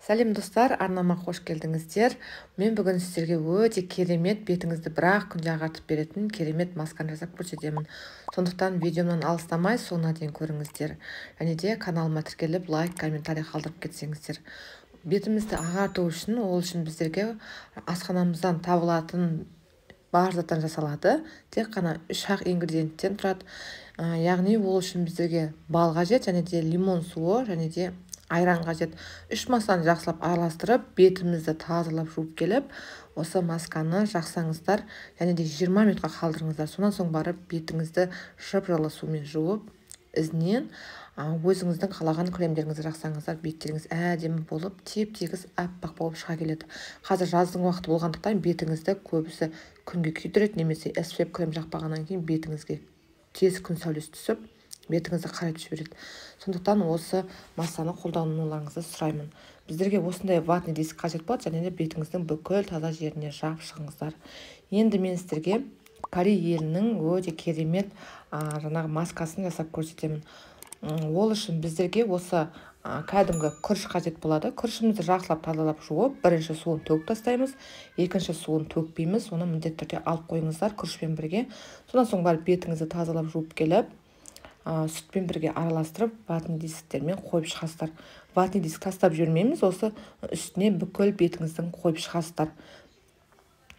Сәлем достар, арнама қош келдіңіздер. Мен бүгін сіздерге өте керемет бетіңізді бір-ақ күнде ағартып беретін керемет масканы жасап көрсетемін. Сондықтан видеомнан алыстамай соңына дейін көріңіздер. Және де каналыма тіркеліп лайк, комментарий қалдырып кетсеңіздер. Бетімізді ағарту үшін, ол үшін біздерге асханамыздан табылатын бар заттан жасалады. Тек қана 3-ақ ингредиенттен тұрады. Яғни ол үшін біздерге бал қажет, және де лимон суы, және де айран қажет. 3 масканы жақсылап араластырып, бетімізді тазалап жуып келіп, осы масканы жақсаңыздар, және де 20 минутқа қалдырыңыздар. Сонан соң барып бетіңізді жып-жылы сумен жуып, ізінен өзіңіздің қалаған кремдеріңізді жақсаңыздар, беттеріңіз әдемі болып, теп-тегіс аппақ болып шыға келеді. Қазір жаздың уақыты болғандықтан бетіңізді көбісі күнге күйдіреді, немесе SPF крем жақпағаннан кейін бетіңізге тез күн сәулесі түсіп, бетіңізді қарайтып жібереді. Сондықтан осы массаны қолдануларыңызды сұраймын. Біздерге осындай ватный диск қажет болады, және де бетіңіздің бүкіл таза жеріне жап шығыңыздар. Енді мен сіздерге Корей елінің өте керемет жаңағы маскасын жасап көрсетемін. Ол үшін біздерге осы кәдімгі күріш қажет болады. Күрішімізді жақсылап тазалап жуып, бірінші суын төгіп тастаймыз, екінші суын төкпейміз. Оны міндетті түрде алып қойыңыздар күрішпен бірге. Содан соң барып бетіңізді тазалап жуып келіп, сүтпен бірге араластырып, ватный дисктермен қойып шығасыздар. Ватный диск тастап жүрмейміз, осы үстіне бүкіл бетіңіздің қойып шығасыздар.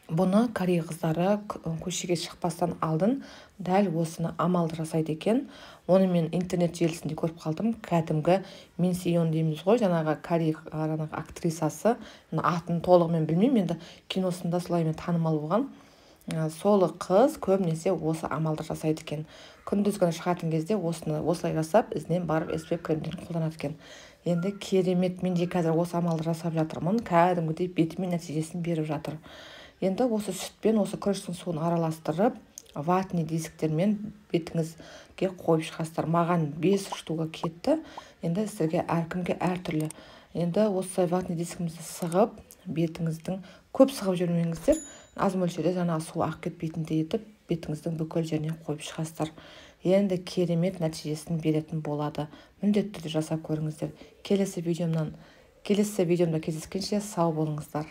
Бұны Корей қыздары көшеге шықпастан алдын дәл осыны амалды жасайды екен. Оны мен интернет желісінде көріп қалдым. Кәдімгі Мин Сеон дейміз ғой, жаңағы Корей актрисасы, атын толығымен білмеймін, енді киносында солаймен танымал болған. Солы қыз көбінесе осы амалды жасайды екен. Күндізгі шығатын кезде осылай жасап, ізінен барып SPF кремдерін қолданады екен. Енді керемет, мен де қазір осы амалды жасап жатырмын. Кәдімгідей бетіме нәтижесін беріп жатыр. Енді осы сүтпен осы күріштің суын араластырып, ватный дисктермен бетіңізге қойып шығасыздар. Маған 5 штука кетті. Енді сіздерге әркімге әртүрлі. Енді осы ватный дискімізді сығып, бетіңіздің көп сығып жүрмеңіздер. Аз мөлшерде жаңағы су ақ кетпейтіндей етіп, бетіңіздің бүкіл жеріне қойып шығасыздар. Енді керемет нәтижесін беретін болады. Міндетті түрде жасап көріңіздер. Келесі видеомда кездескенше сау болыңыздар.